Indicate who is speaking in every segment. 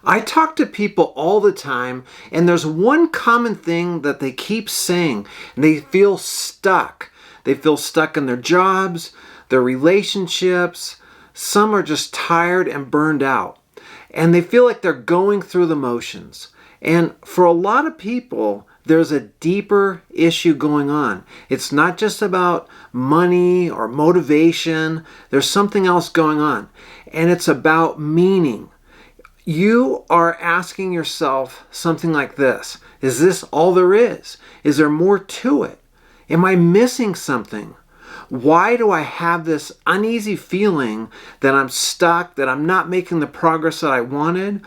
Speaker 1: I talk to people all the time, and there's one common thing that they keep saying, and they feel stuck. They feel stuck in their jobs, their relationships. Some are just tired and burned out, and they feel like they're going through the motions. And for a lot of people, there's a deeper issue going on. It's not just about money or motivation. There's something else going on, and it's about meaning. You are asking yourself something like this. Is this all there is? Is there more to it? Am I missing something? Why do I have this uneasy feeling that I'm stuck, that I'm not making the progress that I wanted?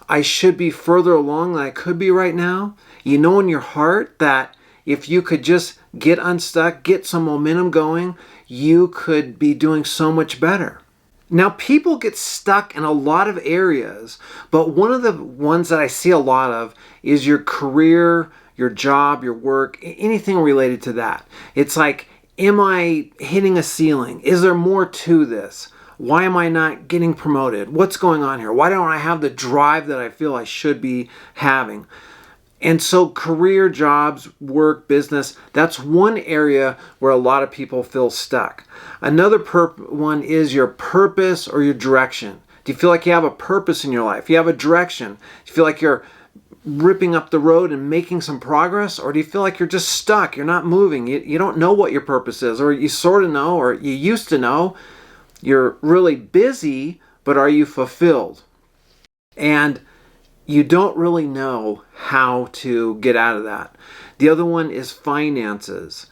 Speaker 1: I should be further along than I could be right now. You know in your heart that if you could just get unstuck, get some momentum going, you could be doing so much better. Now, people get stuck in a lot of areas, but one of the ones that I see a lot of is your career, your job, your work, anything related to that. It's like, am I hitting a ceiling? Is there more to this? Why am I not getting promoted? What's going on here? Why don't I have the drive that I feel I should be having? And so career, jobs, work, business, that's one area where a lot of people feel stuck. Another one is your purpose or your direction. Do you feel like you have a purpose in your life? You have a direction? Do you feel like you're ripping up the road and making some progress? Or do you feel like you're just stuck? You're not moving. You don't know what your purpose is, or you sort of know, or you used to know. You're really busy, but are you fulfilled? And you don't really know how to get out of that. The other one is finances.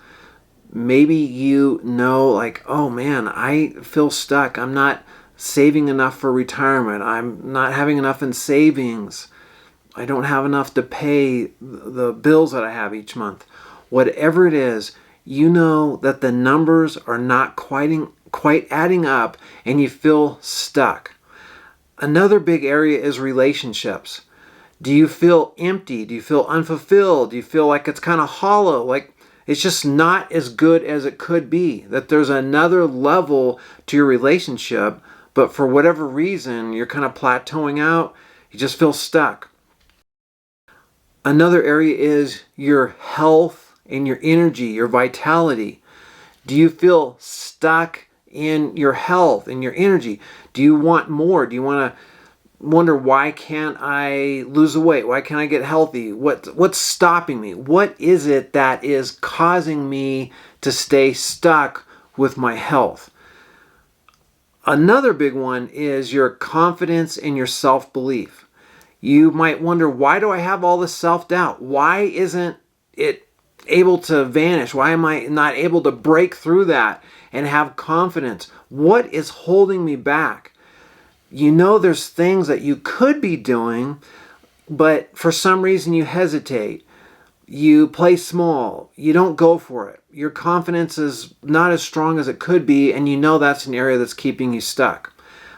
Speaker 1: Maybe you know, like, oh man, I feel stuck. I'm not saving enough for retirement. I'm not having enough in savings. I don't have enough to pay the bills that I have each month. Whatever it is, you know that the numbers are not quite adding up and you feel stuck. Another big area is relationships. Do you feel empty? Do you feel unfulfilled? Do you feel like it's kind of hollow? Like it's just not as good as it could be? That there's another level to your relationship, but for whatever reason, you're kind of plateauing out. You just feel stuck. Another area is your health and your energy, your vitality. Do you feel stuck in your health and your energy? Do you want more? Do you want to wonder, why can't I lose the weight? Why can't I get healthy? What's stopping me? What is it that is causing me to stay stuck with my health? Another big one is your confidence and your self-belief. You might wonder, why do I have all this self-doubt? Why isn't it able to vanish? Why am I not able to break through that and have confidence? What is holding me back? You know there's things that you could be doing, but for some reason you hesitate. You play small. You don't go for it. Your confidence is not as strong as it could be, and you know that's an area that's keeping you stuck.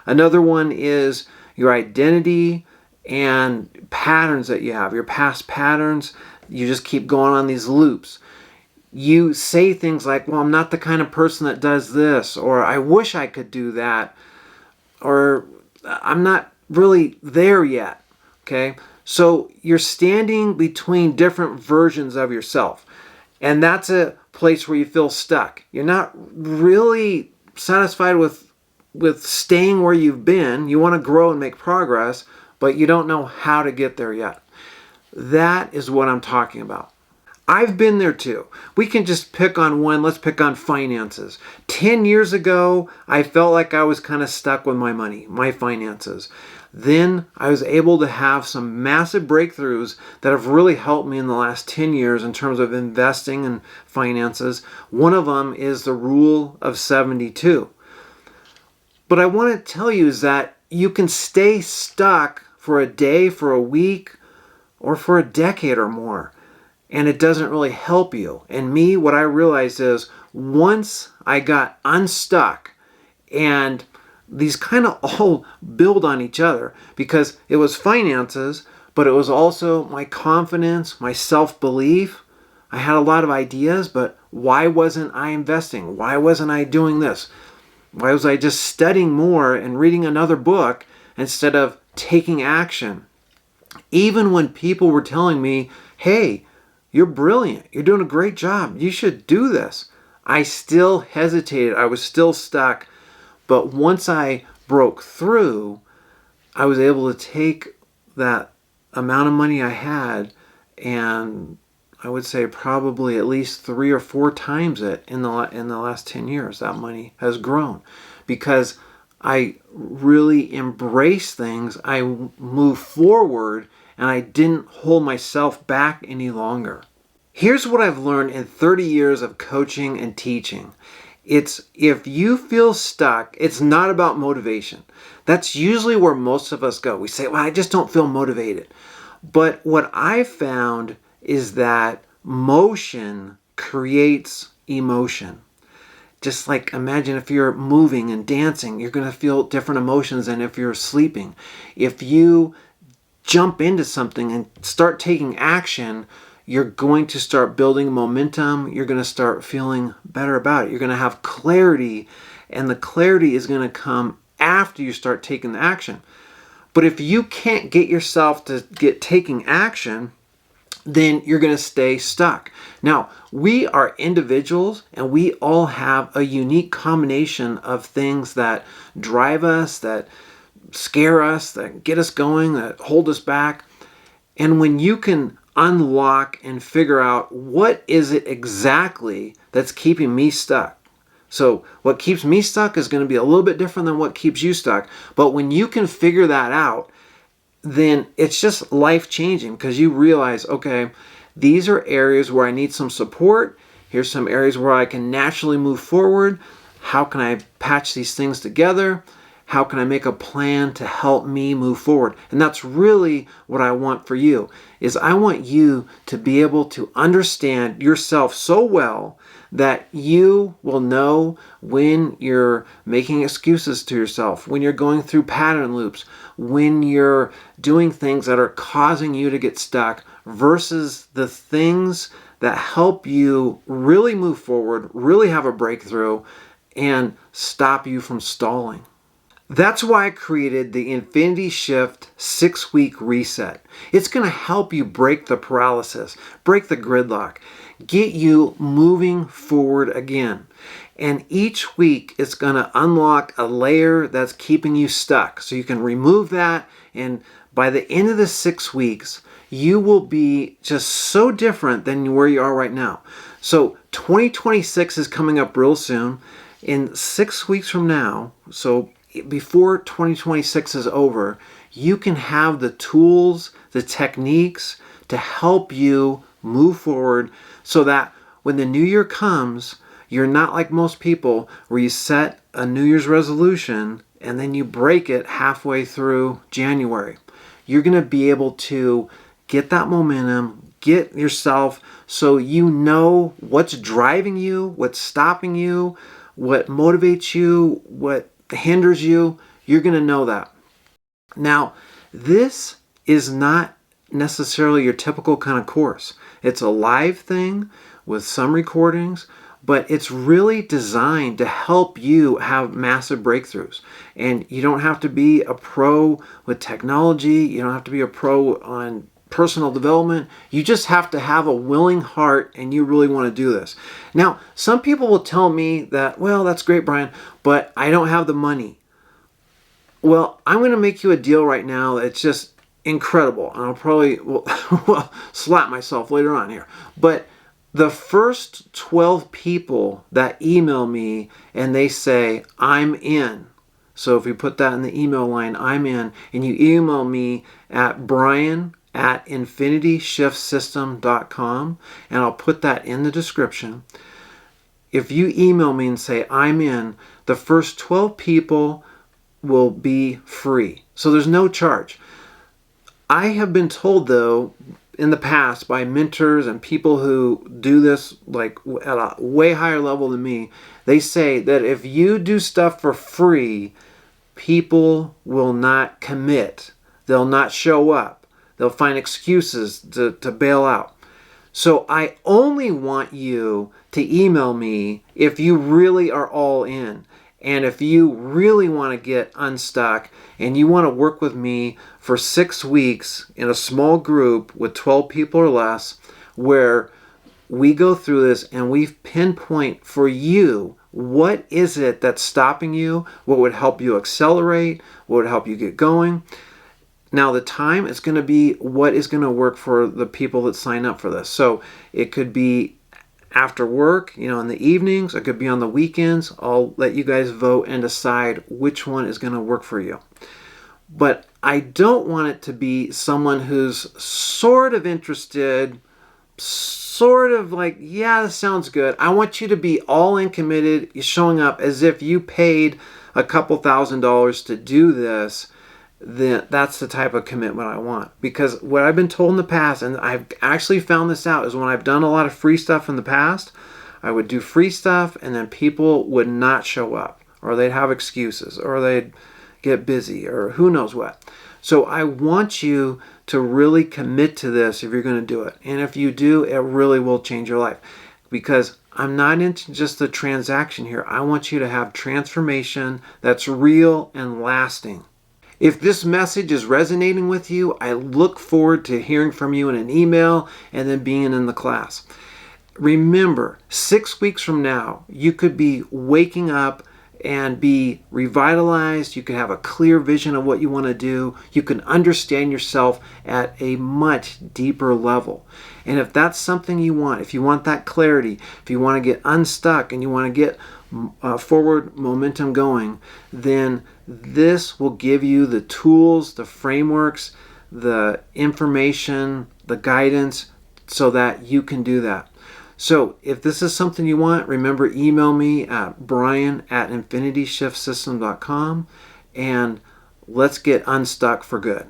Speaker 1: Another one is your identity and patterns that you have, your past patterns. You just keep going on these loops. You say things like, well, I'm not the kind of person that does this, or I wish I could do that, or I'm not really there yet, okay? So you're standing between different versions of yourself, and that's a place where you feel stuck. You're not really satisfied with staying where you've been. You want to grow and make progress, but you don't know how to get there yet. That is what I'm talking about. I've been there too. We can just pick on one. Let's pick on finances. 10 years ago, I felt like I was kind of stuck with my money, my finances. Then I was able to have some massive breakthroughs that have really helped me in the last 10 years in terms of investing in finances. One of them is the rule of 72. But I want to tell you is that you can stay stuck for a day, for a week, or for a decade or more. And it doesn't really help you. And me, what I realized is once I got unstuck, and these kind of all build on each other, because it was finances, but it was also my confidence, my self-belief. I had a lot of ideas, but why wasn't I investing? Why wasn't I doing this? Why was I just studying more and reading another book instead of taking action? Even when people were telling me, hey, you're brilliant, you're doing a great job, you should do this, I still hesitated. I was still stuck. But once I broke through, I was able to take that amount of money I had, and I would say probably at least 3 or 4 times it in the last 10 years. That money has grown because I really embraced things. I moved forward and I didn't hold myself back any longer. Here's what I've learned in 30 years of coaching and teaching. It's if you feel stuck, it's not about motivation. That's usually where most of us go. We say, well, I just don't feel motivated. But what I've found is that motion creates emotion. Just like imagine if you're moving and dancing, you're going to feel different emotions than if you're sleeping. If you jump into something and start taking action, you're going to start building momentum. You're going to start feeling better about it. You're going to have clarity, and the clarity is going to come after you start taking the action. But if you can't get yourself to get taking action, then you're going to stay stuck. Now, we are individuals and we all have a unique combination of things that drive us, that scare us, that get us going, that hold us back. And when you can unlock and figure out what is it exactly that's keeping me stuck. So what keeps me stuck is going to be a little bit different than what keeps you stuck. But when you can figure that out, then it's just life-changing because you realize, okay, these are areas where I need some support. Here's some areas where I can naturally move forward. How can I patch these things together? How can I make a plan to help me move forward? And that's really what I want for you, is I want you to be able to understand yourself so well that you will know when you're making excuses to yourself, when you're going through pattern loops, when you're doing things that are causing you to get stuck versus the things that help you really move forward, really have a breakthrough, and stop you from stalling. That's why I created the Infinity Shift 6-week reset. It's going to help you break the paralysis, break the gridlock, get you moving forward again. And each week it's going to unlock a layer that's keeping you stuck. So you can remove that, and by the end of the 6 weeks, you will be just so different than where you are right now. So 2026 is coming up real soon. In 6 weeks from now, so before 2026 is over, you can have the tools, the techniques to help you move forward so that when the new year comes, you're not like most people where you set a New Year's resolution and then you break it halfway through January. You're going to be able to get that momentum, get yourself so you know what's driving you, what's stopping you, what motivates you, what hinders you. You're going to know that. Now, this is not necessarily your typical kind of course. It's a live thing with some recordings, but it's really designed to help you have massive breakthroughs. And you don't have to be a pro with technology. You don't have to be a pro on personal development. You just have to have a willing heart and you really want to do this. Now, some people will tell me that, well, that's great, Bryan, but I don't have the money. Well, I'm going to make you a deal right now that's just incredible. And I'll probably well, slap myself later on here. But the first 12 people that email me and they say, I'm in. So if you put that in the email line, I'm in, and you email me at Bryan@infinityshiftssystem.com, and I'll put that in the description. If you email me and say, I'm in, the first 12 people will be free. So there's no charge. I have been told, though, in the past by mentors and people who do this like at a way higher level than me, they say that if you do stuff for free, people will not commit. They'll not show up. They'll find excuses to bail out. So I only want you to email me if you really are all in. And if you really want to get unstuck and you want to work with me for 6 weeks in a small group with 12 people or less, where we go through this and we pinpoint for you what is it that's stopping you, what would help you accelerate, what would help you get going. Now the time is going to be what is going to work for the people that sign up for this. So it could be after work, in the evenings. It could be on the weekends. I'll let you guys vote and decide which one is going to work for you. But I don't want it to be someone who's sort of interested, sort of like, yeah, this sounds good. I want you to be all in committed, showing up as if you paid a couple $1,000s to do this. Then that's the type of commitment I want. Because what I've been told in the past, and I've actually found this out, is when I've done a lot of free stuff in the past, I would do free stuff and then people would not show up, or they'd have excuses, or they'd get busy, or who knows what. So I want you to really commit to this if you're going to do it. And if you do, it really will change your life. Because I'm not into just the transaction here. I want you to have transformation that's real and lasting. If this message is resonating with you, I look forward to hearing from you in an email and then being in the class. Remember, 6 weeks from now, you could be waking up and be revitalized. You could have a clear vision of what you want to do. You can understand yourself at a much deeper level. And if that's something you want, if you want that clarity, if you want to get unstuck and you want to get forward momentum going, then this will give you the tools, the frameworks, the information, the guidance so that you can do that. So if this is something you want, remember, email me at Bryan@infinityshiftsystems.com and let's get unstuck for good.